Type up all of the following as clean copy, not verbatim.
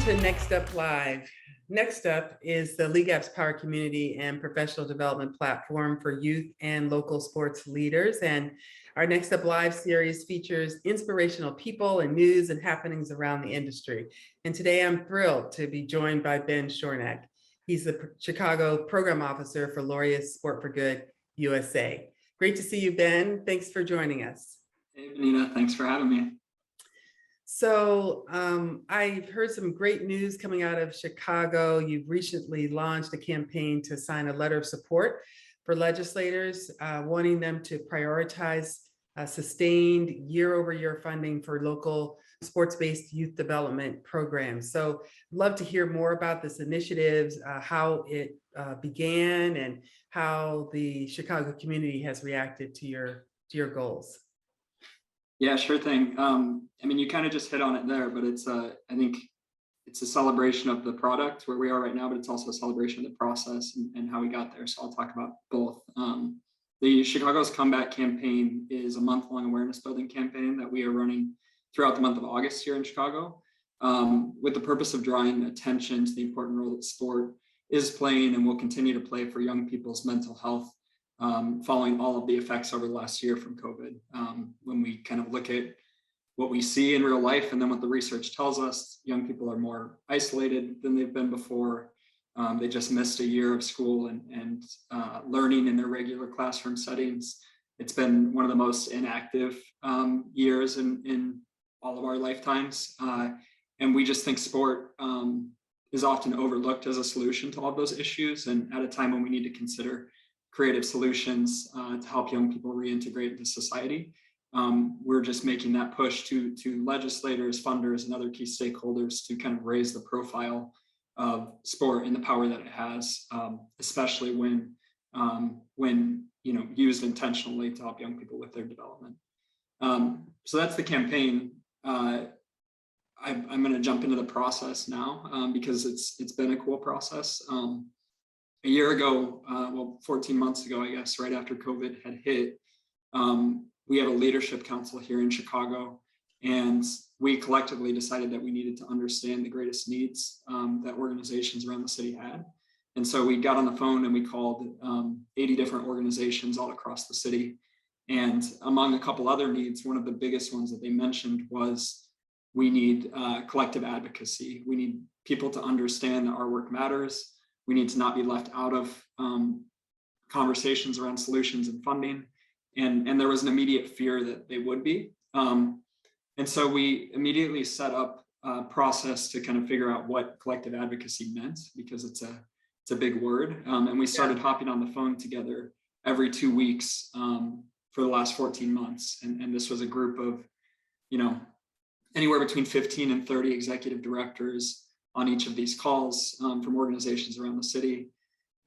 to NextUp Live. NextUp is the League Apps Power community and professional development platform for youth and local sports leaders. And our NextUp Live series features inspirational people and news and happenings around the industry. And today I'm thrilled to be joined by Ben Schornack. He's the Chicago Program Officer for Laureus Sport for Good USA. Great to see you, Ben. Thanks for joining us. Hey, Benita, thanks for having me. So I've heard some great news coming out of Chicago. You've recently launched a campaign to sign a letter of support for legislators, wanting them to prioritize sustained year-over-year funding for local sports-based youth development programs. So I'd love to hear more about this initiative, how it began, and how the Chicago community has reacted to your goals. Yeah, sure thing. I mean, you kind of just hit on it there, but it's I think it's a celebration of the product where we are right now, but it's also a celebration of the process and how we got there. So I'll talk about both. The Chicago's Comeback campaign is a month-long awareness building campaign that we are running throughout the month of August here in Chicago, with the purpose of drawing attention to the important role that sport is playing and will continue to play for young people's mental health, following all of the effects over the last year from COVID. When we kind of look at what we see in real life and then what the research tells us, young people are more isolated than they've been before. They just missed a year of school and learning in their regular classroom settings. It's been one of the most inactive years in all of our lifetimes. And we just think sport is often overlooked as a solution to all of those issues. And at a time when we need to consider creative solutions to help young people reintegrate into society, we're just making that push to legislators, funders, and other key stakeholders to kind of raise the profile of sport and the power that it has, especially when used intentionally to help young people with their development. So that's the campaign. I'm going to jump into the process now because it's been a cool process. A year ago, 14 months ago, I guess, right after COVID had hit, we had a leadership council here in Chicago, and we collectively decided that we needed to understand the greatest needs that organizations around the city had. And so we got on the phone and we called 80 different organizations all across the city. And among a couple other needs, one of the biggest ones that they mentioned was we need collective advocacy. We need people to understand that our work matters. We need to not be left out of conversations around solutions and funding. And there was an immediate fear that they would be. And so we immediately set up a process to kind of figure out what collective advocacy meant, because it's a big word. And we started hopping on the phone together every 2 weeks for the last 14 months. And this was a group of, anywhere between 15 and 30 executive directors on each of these calls from organizations around the city.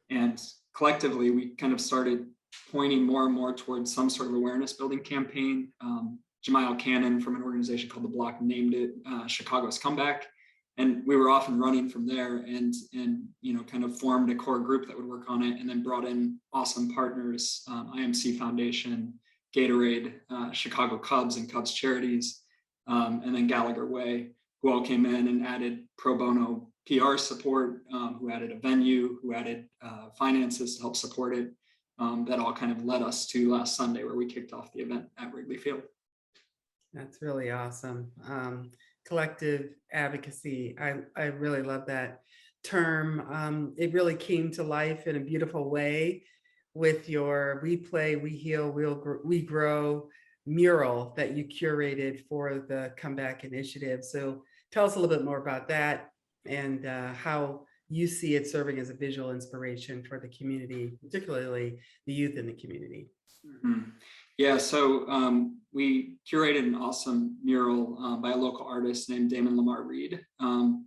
And collectively, we kind of started pointing more and more towards some sort of awareness building campaign. Jemiel Cannon from an organization called The Block named it Chicago's Comeback. And we were off and running from there and kind of formed a core group that would work on it, and then brought in awesome partners, Imc Foundation, Gatorade, Chicago Cubs and Cubs Charities, and then Gallagher Way, who all came in and added pro bono PR support, who added a venue, who added finances to help support it. That all kind of led us to last Sunday, where we kicked off the event at Wrigley Field. That's really awesome. Collective advocacy. I really love that term. It really came to life in a beautiful way with your We Play, We Heal, We Grow mural that you curated for the Comeback Initiative. So tell us a little bit more about that and how you see it serving as a visual inspiration for the community, particularly the youth in the community. Mm-hmm. Yeah, so we curated an awesome mural by a local artist named Damon Lamar Reed. And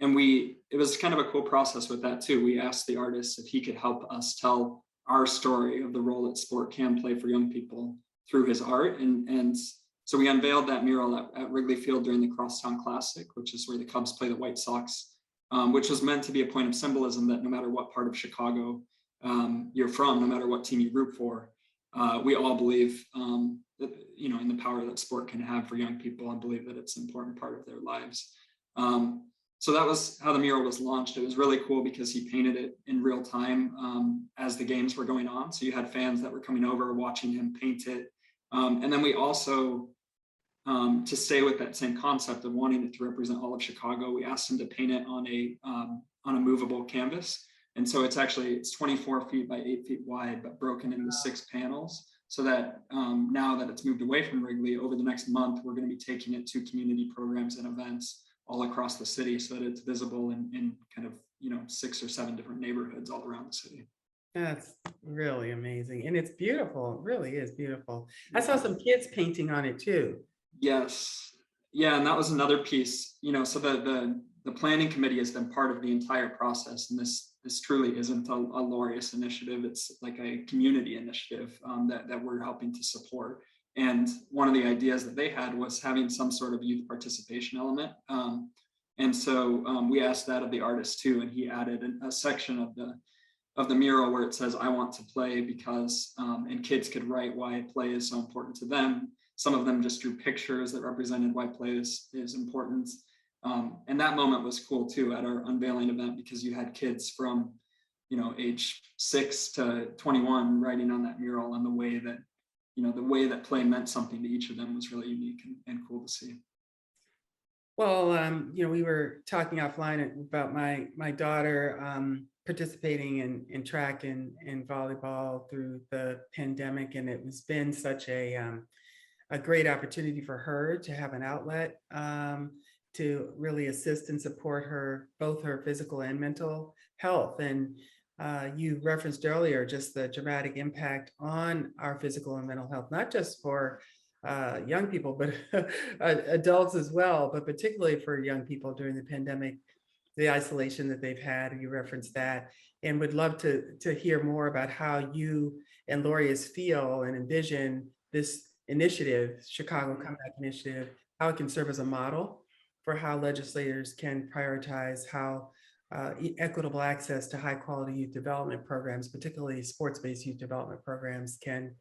it was kind of a cool process with that too. We asked the artist if he could help us tell our story of the role that sport can play for young people through his art. And so we unveiled that mural at Wrigley Field during the Crosstown Classic, which is where the Cubs play the White Sox, which was meant to be a point of symbolism that no matter what part of Chicago you're from, no matter what team you root for, we all believe that, in the power that sport can have for young people, and believe that it's an important part of their lives. So that was how the mural was launched. It was really cool because he painted it in real time as the games were going on. So you had fans that were coming over watching him paint it. And then we also, to stay with that same concept of wanting it to represent all of Chicago, we asked him to paint it on a movable canvas. And so it's 24 feet by 8 feet wide, but broken into 6 panels. So that now that it's moved away from Wrigley, over the next month, we're going to be taking it to community programs and events all across the city, so that it's visible in kind of 6 or 7 different neighborhoods all around the city. That's really amazing. And it's beautiful. It really is beautiful. I saw some kids painting on it too. Yes. Yeah, and that was another piece, so the planning committee has been part of the entire process, and this truly isn't a Laureus initiative. It's like a community initiative that we're helping to support. And one of the ideas that they had was having some sort of youth participation element. And so we asked that of the artist too, and he added a section of the mural where it says, "I want to play because," and kids could write why play is so important to them. Some of them just drew pictures that represented why play is important. And that moment was cool too at our unveiling event, because you had kids from, age 6 to 21 writing on that mural, and the way that play meant something to each of them was really unique and cool to see. Well, we were talking offline about my daughter participating in track and volleyball through the pandemic, and it has been such a great opportunity for her to have an outlet to really assist and support both her physical and mental health. And you referenced earlier just the dramatic impact on our physical and mental health, not just for young people, but adults as well, but particularly for young people during the pandemic, the isolation that they've had. You referenced that, and would love to hear more about how you and Laureus feel and envision this initiative, Chicago Comeback Initiative, how it can serve as a model for how legislators can prioritize how equitable access to high quality youth development programs, particularly sports-based youth development programs, can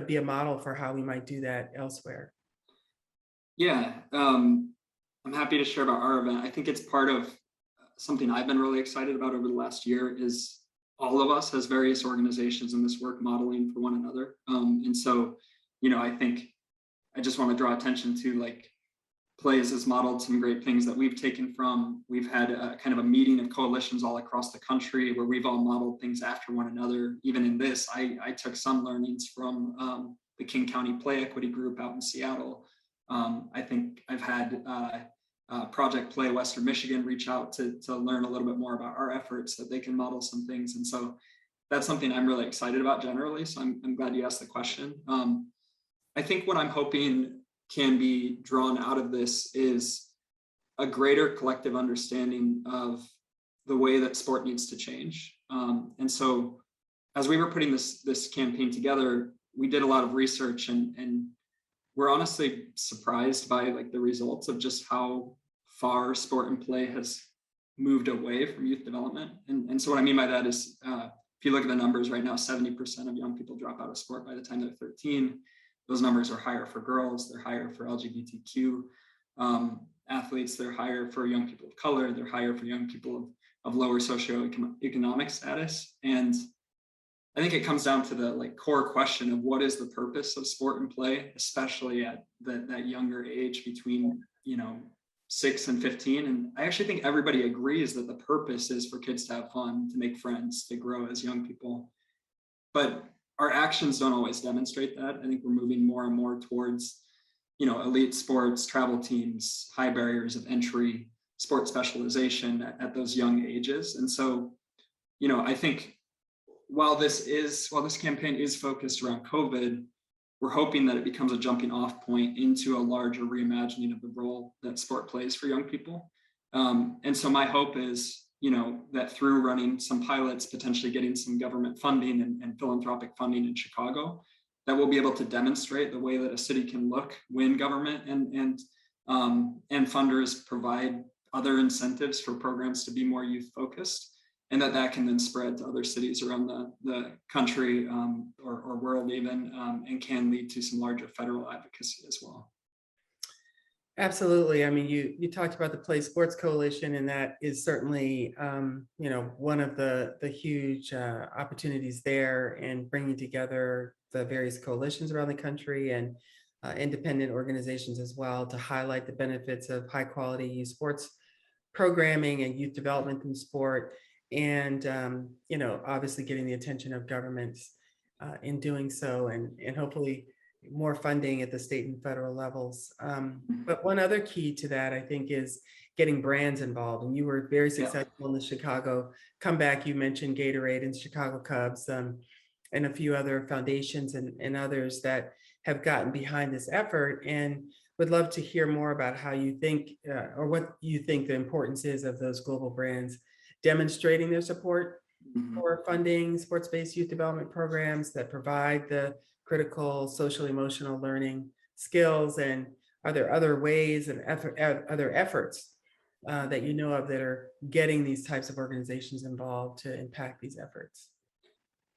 be a model for how we might do that elsewhere. Yeah, I'm happy to share about our event. I think it's part of something I've been really excited about over the last year is all of us as various organizations in this work modeling for one another. And so, I think I just want to draw attention to Plays has modeled some great things that we've taken from. We've had kind of a meeting of coalitions all across the country where we've all modeled things after one another. Even in this, I took some learnings from the King County Play Equity Group out in Seattle. I think I've had Project Play Western Michigan reach out to learn a little bit more about our efforts, that they can model some things. And so that's something I'm really excited about generally. So I'm glad you asked the question. I think what I'm hoping can be drawn out of this is a greater collective understanding of the way that sport needs to change. And so as we were putting this campaign together, we did a lot of research, and we're honestly surprised by the results of just how far sport and play has moved away from youth development. And so what I mean by that is, if you look at the numbers right now, 70% of young people drop out of sport by the time they're 13. Those numbers are higher for girls, they're higher for LGBTQ athletes, they're higher for young people of color, they're higher for young people of lower socioeconomic status. And I think it comes down to the core question of what is the purpose of sport and play, especially at that younger age between 6 and 15. And I actually think everybody agrees that the purpose is for kids to have fun, to make friends, to grow as young people. But our actions don't always demonstrate that. I think we're moving more and more towards, elite sports, travel teams, high barriers of entry, sport specialization at those young ages. And so, I think while this campaign is focused around COVID, we're hoping that it becomes a jumping off point into a larger reimagining of the role that sport plays for young people. And so my hope is, that through running some pilots, potentially getting some government funding and philanthropic funding in Chicago, that we'll be able to demonstrate the way that a city can look when government and funders provide other incentives for programs to be more youth focused, and that can then spread to other cities around the country or world even, and can lead to some larger federal advocacy as well. Absolutely. I mean, you talked about the Play Sports Coalition, and that is certainly, one of the huge opportunities there, and bringing together the various coalitions around the country and independent organizations as well, to highlight the benefits of high quality youth sports programming and youth development in sport, and obviously getting the attention of governments in doing so, and hopefully more funding at the state and federal levels. But one other key to that, I think, is getting brands involved. And you were very Yeah. successful in the Chicago comeback. You mentioned Gatorade and Chicago Cubs, and a few other foundations and others that have gotten behind this effort. And would love to hear more about how you think, or what you think the importance is of those global brands demonstrating their support for funding sports-based youth development programs that provide the critical social emotional learning skills. And are there other ways and other efforts that you know of that are getting these types of organizations involved to impact these efforts?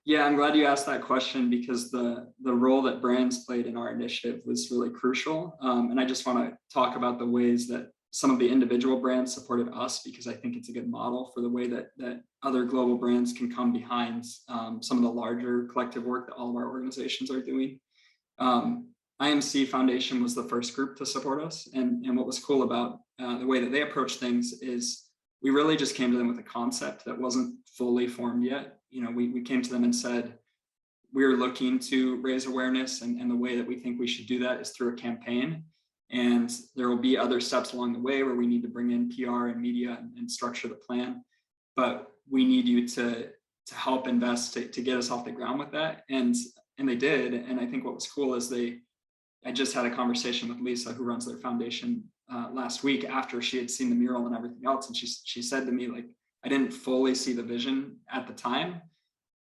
Yeah, I'm glad you asked that question, because the role that brands played in our initiative was really crucial. And I just want to talk about the ways that some of the individual brands supported us, because I think it's a good model for the way that other global brands can come behind some of the larger collective work that all of our organizations are doing. Imc Foundation was the first group to support us. And what was cool about the way that they approached things is we really just came to them with a concept that wasn't fully formed yet. We came to them and said, we're looking to raise awareness, and the way that we think we should do that is through a campaign. And there will be other steps along the way where we need to bring in PR and media and structure the plan. But we need you to help invest to get us off the ground with that. And they did. And I think what was cool is I just had a conversation with Lisa, who runs their foundation, last week, after she had seen the mural and everything else. And she said to me, like, I didn't fully see the vision at the time,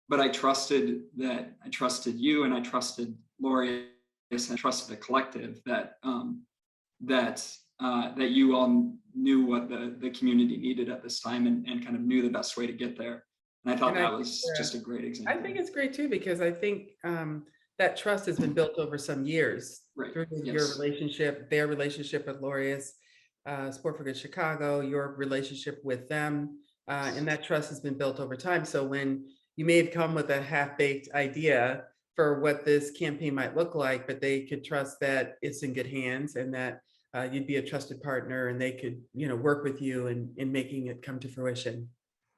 but I trusted you, and I trusted Laureus, and I trusted the collective that you all knew what the community needed at this time, and kind of knew the best way to get there. And I thought that was just a great example. I think it's great too, because I think that trust has been built over some years, right. through Yes. your relationship, their relationship with Laureus Sport for Good Chicago, your relationship with them, and that trust has been built over time. So when you may have come with a half-baked idea for what this campaign might look like, but they could trust that it's in good hands, and that you'd be a trusted partner, and they could, work with you in making it come to fruition.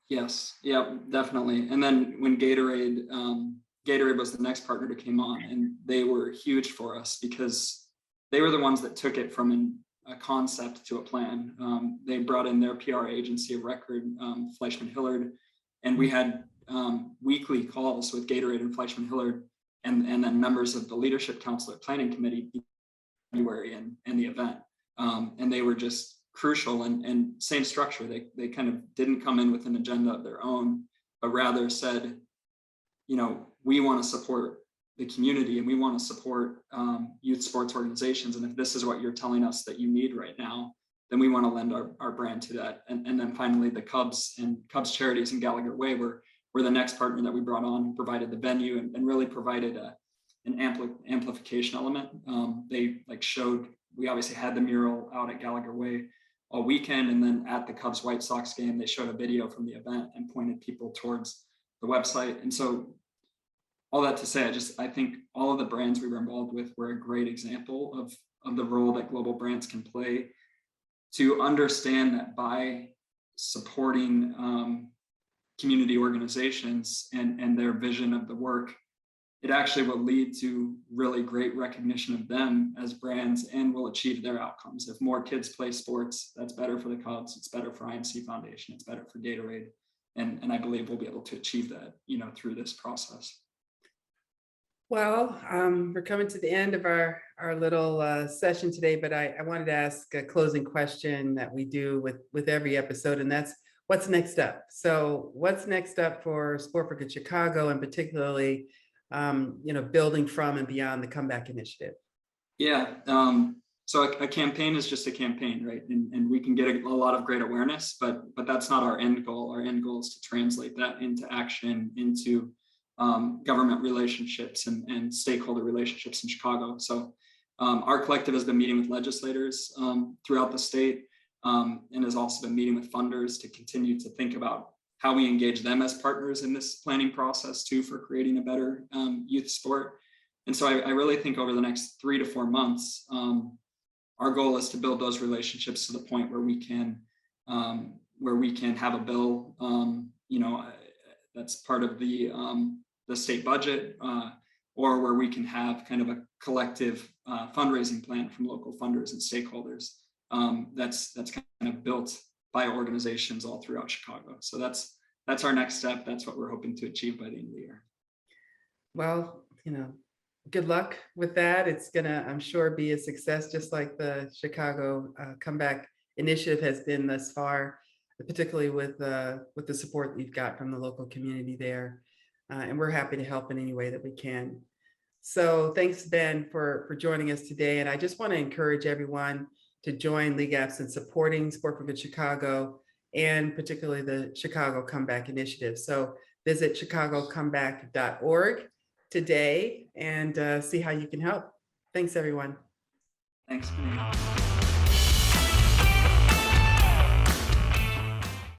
Yes, yeah, definitely. And then when Gatorade was the next partner that came on, and they were huge for us, because they were the ones that took it from a concept to a plan. They brought in their PR agency of record, Fleischman Hillard, and we had weekly calls with Gatorade and Fleischman Hillard, and then members of the leadership council or planning committee in January and the event. And they were just crucial, and same structure. They kind of didn't come in with an agenda of their own, but rather said, we want to support the community, and we want to support youth sports organizations. And if this is what you're telling us that you need right now, then we want to lend our brand to that. And then finally, the Cubs and Cubs Charities and Gallagher Way were the next partner that we brought on, provided the venue, and really provided an amplification element. They showed, we obviously had the mural out at Gallagher Way all weekend, and then at the Cubs White Sox game, they showed a video from the event and pointed people towards the website. And so all that to say, I think all of the brands we were involved with were a great example of the role that global brands can play, to understand that by supporting community organizations and their vision of the work, it actually will lead to really great recognition of them as brands, and will achieve their outcomes. If more kids play sports, that's better for the Cubs, it's better for Imc Foundation, it's better for Gatorade. And I believe we'll be able to achieve that, through this process. Well, we're coming to the end of our little session today, but I wanted to ask a closing question that we do with every episode, and that's, what's next up? So what's next up for Sport for Good Chicago, and particularly, building from and beyond the Comeback Initiative? Yeah, so a campaign is just a campaign, right? And we can get a lot of great awareness, but that's not our end goal. Our end goal is to translate that into action, into government relationships and stakeholder relationships in Chicago. So Our collective has been meeting with legislators throughout the state and has also been meeting with funders to continue to think about how we engage them as partners in this planning process too for creating a better youth sport. And so I really think over the next 3 to 4 months, our goal is to build those relationships to the point where we can have a bill, that's part of the state budget, or where we can have kind of a collective fundraising plan from local funders and stakeholders that's kind of built by organizations all throughout Chicago. So that's our next step. That's what we're hoping to achieve by the end of the year. Well, good luck with that. It's gonna, I'm sure, be a success, just like the Chicago Comeback Initiative has been thus far, particularly with the support that you've got from the local community there. And we're happy to help in any way that we can. So thanks, Ben, for joining us today. And I just want to encourage everyone to join League Apps in supporting Sport for Good Chicago, and particularly the Chicago Comeback Initiative. So visit chicagocomeback.org today and see how you can help. Thanks, everyone. Thanks, Benita.